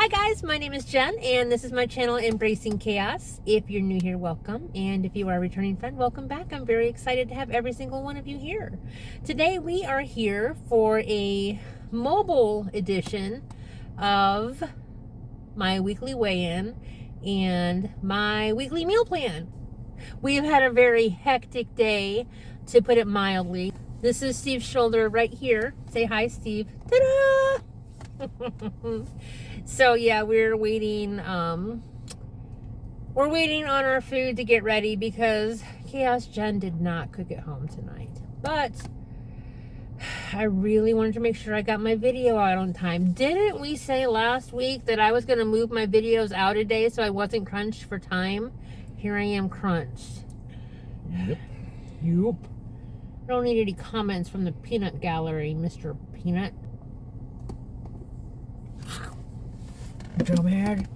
Hi guys, my name is Jen and this is my channel Embracing Chaos. If you're new here, welcome, and if you are a returning friend, welcome back. I'm very excited to have every single one of you here. Today we are here for a mobile edition of my weekly weigh-in and my weekly meal plan. We've had a very hectic day, to put it mildly. This is Steve's shoulder right here. Say hi, Steve. Ta-da! So yeah, we're waiting on our food to get ready because Chaos Jen did not cook at home tonight. But I really wanted to make sure I got my video out on time. Didn't we say last week that I was going to move my videos out a day so I wasn't crunched for time? Here I am crunched. Yep. I don't need any comments from the peanut gallery, Mr. Peanut. So bad.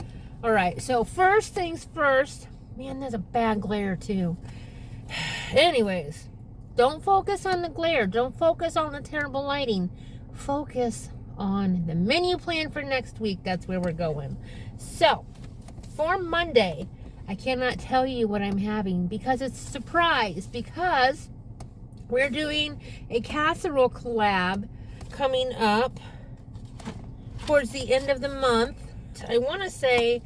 All right, so first things first. Man, there's a bad glare too. Anyways, don't focus on the glare. Don't focus on the terrible lighting. Focus on the menu plan for next week. That's where we're going. So, for Monday, I cannot tell you what I'm having because it's a surprise. Because we're doing a casserole collab coming up towards the end of the month. I want to say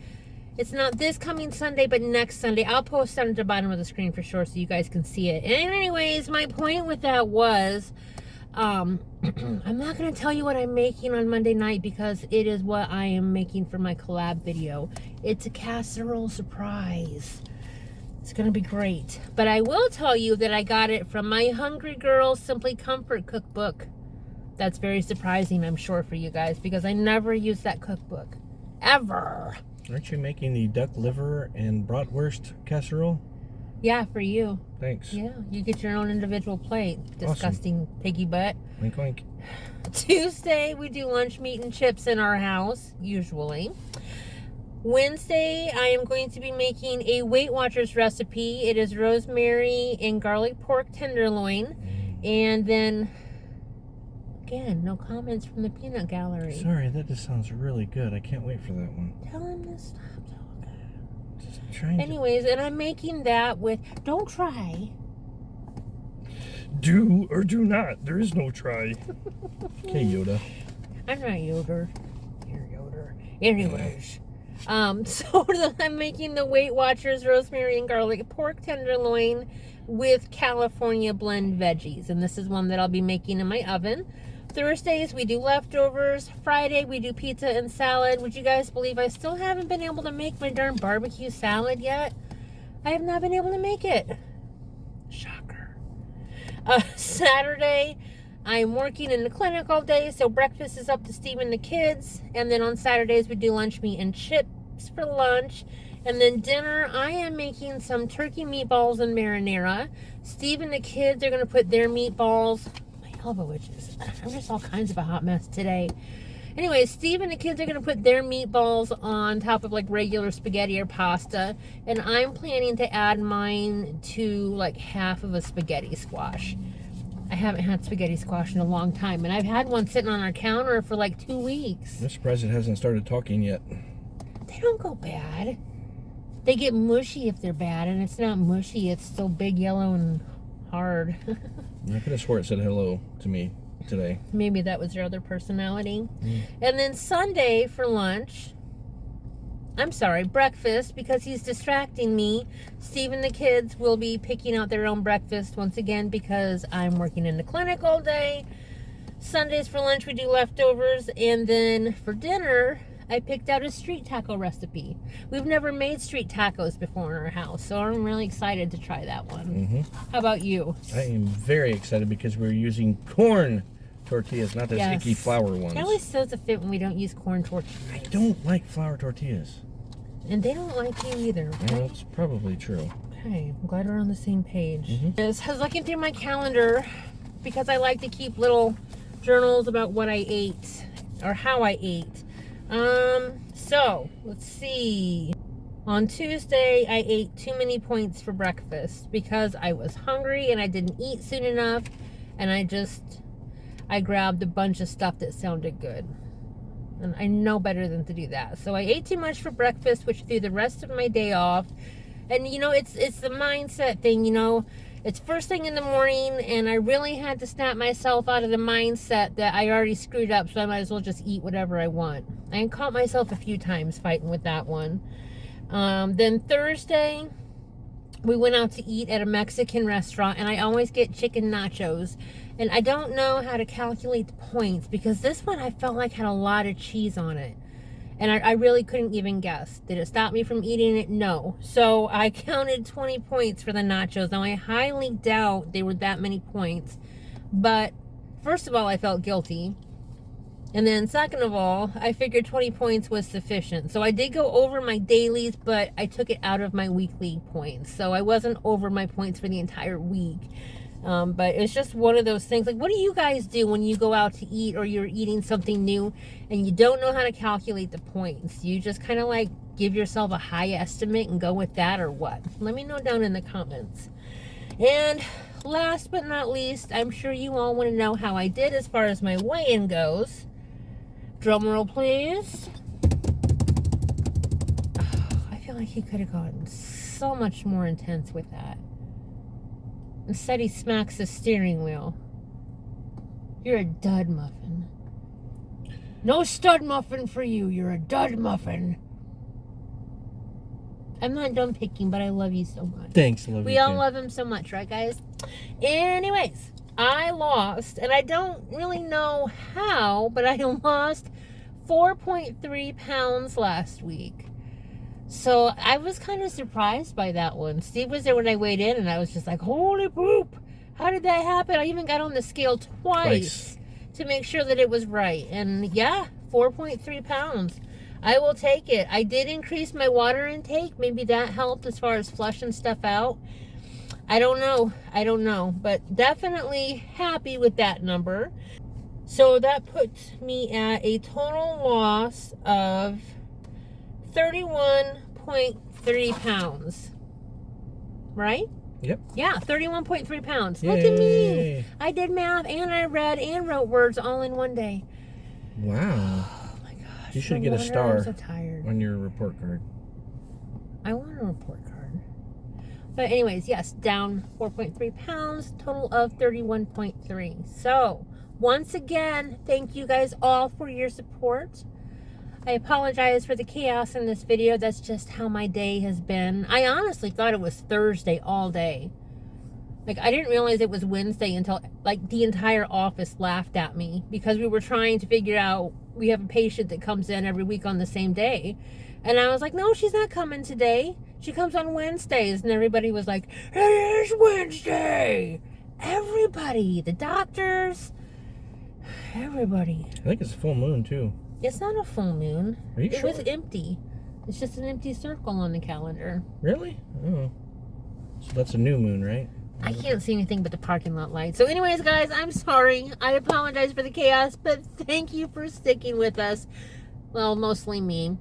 it's not this coming Sunday, but next Sunday. I'll post that at the bottom of the screen for sure so you guys can see it. And anyways, my point with that was, I'm not going to tell you what I'm making on Monday night because it is what I am making for my collab video. It's a casserole surprise. It's going to be great. But I will tell you that I got it from my Hungry Girl Simply Comfort cookbook. That's very surprising, I'm sure, for you guys because I never use that cookbook. Ever. Aren't you making the duck liver and bratwurst casserole? Yeah, for you. Thanks. Yeah, you get your own individual plate. Disgusting piggy butt. Wink, wink. Tuesday, we do lunch meat and chips in our house, usually. Wednesday, I am going to be making a Weight Watchers recipe. It is rosemary and garlic pork tenderloin. And then, again, no comments from the peanut gallery. Sorry, that just sounds really good. I can't wait for that one. Tell him to stop talking. Just trying Anyways, and I'm making that with, don't try. Do or do not. There is no try. Okay, Yoda. I'm not Yoder. You're Yoder. Anyways. So I'm making the Weight Watchers rosemary and garlic pork tenderloin with California blend veggies. And this is one that I'll be making in my oven. Thursdays, we do leftovers. Friday, we do pizza and salad. Would you guys believe I still haven't been able to make my darn barbecue salad yet? I have not been able to make it. Shocker. Saturday, I'm working in the clinic all day, so breakfast is up to Steve and the kids. And then on Saturdays, we do lunch meat and chips for lunch. And then dinner, I am making some turkey meatballs and marinara. Steve and the kids are going to put their meatballs... elbow itches. I'm just all kinds of a hot mess today. Anyway, Steve and the kids are going to put their meatballs on top of like regular spaghetti or pasta. And I'm planning to add mine to like half of a spaghetti squash. I haven't had spaghetti squash in a long time. And I've had one sitting on our counter for like 2 weeks. I'm surprised it hasn't started talking yet. They don't go bad. They get mushy if they're bad. And it's not mushy. It's still big, yellow, and hard. I could have swore it said hello to me today. Maybe that was your other personality. And then Sunday for lunch, breakfast, because he's distracting me. Steve and the kids will be picking out their own breakfast once again because I'm working in the clinic all day. Sundays for lunch, we do leftovers. And then for dinner, I picked out a street taco recipe. We've never made street tacos before in our house, so I'm really excited to try that one. How about you? I am very excited because we're using corn tortillas, not those icky flour ones. It always does a fit when we don't use corn tortillas. I don't like flour tortillas. And they don't like you either, right? Well, that's probably true. Okay, I'm glad we're on the same page. I was looking through my calendar because I like to keep little journals about what I ate or how I ate. So let's see. On Tuesday, I ate too many points for breakfast because I was hungry and I didn't eat soon enough. And I grabbed a bunch of stuff that sounded good. And I know better than to do that. So I ate too much for breakfast, which threw the rest of my day off. And, you know, it's the mindset thing, you know. It's first thing in the morning, and I really had to snap myself out of the mindset that I already screwed up, so I might as well just eat whatever I want. I caught myself a few times fighting with that one. Then Thursday, we went out to eat at a Mexican restaurant, and I always get chicken nachos. And I don't know how to calculate the points, because this one I felt like had a lot of cheese on it. And I really couldn't even guess. Did it stop me from eating it? No. So I counted 20 points for the nachos. Now, I highly doubt they were that many points. But first of all, I felt guilty. And then second of all, I figured 20 points was sufficient. So I did go over my dailies, but I took it out of my weekly points. So I wasn't over my points for the entire week. But it's just one of those things. Like, what do you guys do when you go out to eat or you're eating something new and you don't know how to calculate the points? You just kind of like give yourself a high estimate and go with that, or what? Let me know down in the comments. And last but not least, I'm sure you all want to know how I did as far as my weigh-in goes. Drum roll, please. Oh, I feel like he could have gotten so much more intense with that. Instead, he smacks the steering wheel. You're a dud muffin. No stud muffin for you. You're a dud muffin. I'm not done picking, but I love you so much. Thanks, love you. We all love him so much, right, guys? Anyways, I lost, and I don't really know how, but I lost 4.3 pounds last week. So I was kind of surprised by that one. Steve was there when I weighed in, and I was just like, holy poop, how did that happen? I even got on the scale twice to make sure that it was right. And yeah, 4.3 pounds. I will take it. I did increase my water intake. Maybe that helped as far as flushing stuff out. I don't know. But definitely happy with that number. So that puts me at a total loss of 31.3 pounds. Right? Yep. Yeah, 31.3 pounds. Yay. Look at me. I did math and I read and wrote words all in one day. Wow. Oh my gosh. You should No get a wonder star I'm so tired. on your report card. I want a report card. But anyways, yes, down 4.3 pounds, total of 31.3. So, once again, thank you guys all for your support. I apologize for the chaos in this video. That's just how my day has been. I honestly thought it was Thursday all day. Like, I didn't realize it was Wednesday until, like, the entire office laughed at me because we were trying to figure out, we have a patient that comes in every week on the same day. And I was like, no, she's not coming today. She comes on Wednesdays. And everybody was like, it is Wednesday. Everybody, the doctors, everybody. I think it's a full moon, too. It's not a full moon. Are you sure? It was empty. It's just an empty circle on the calendar. Really? Oh. So that's a new moon, right? I can't see anything but the parking lot lights. So anyways, guys, I'm sorry. I apologize for the chaos, but thank you for sticking with us. Well, mostly me.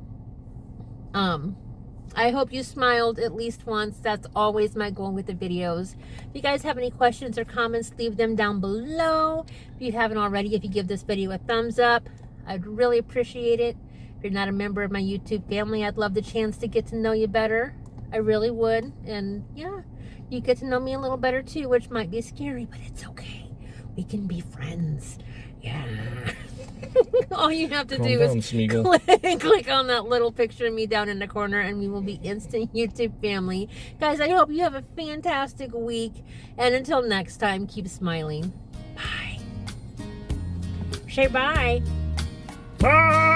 I hope you smiled at least once. That's always my goal with the videos. If you guys have any questions or comments, leave them down below. If you haven't already, if you give this video a thumbs up, I'd really appreciate it. If you're not a member of my YouTube family, I'd love the chance to get to know you better. I really would. And yeah, you get to know me a little better too, which might be scary, but it's okay. We can be friends. Yeah. All you have to do is click on that little picture of me down in the corner, and we will be instant YouTube family. Guys, I hope you have a fantastic week. And until next time, keep smiling. Bye. Say bye. Bye!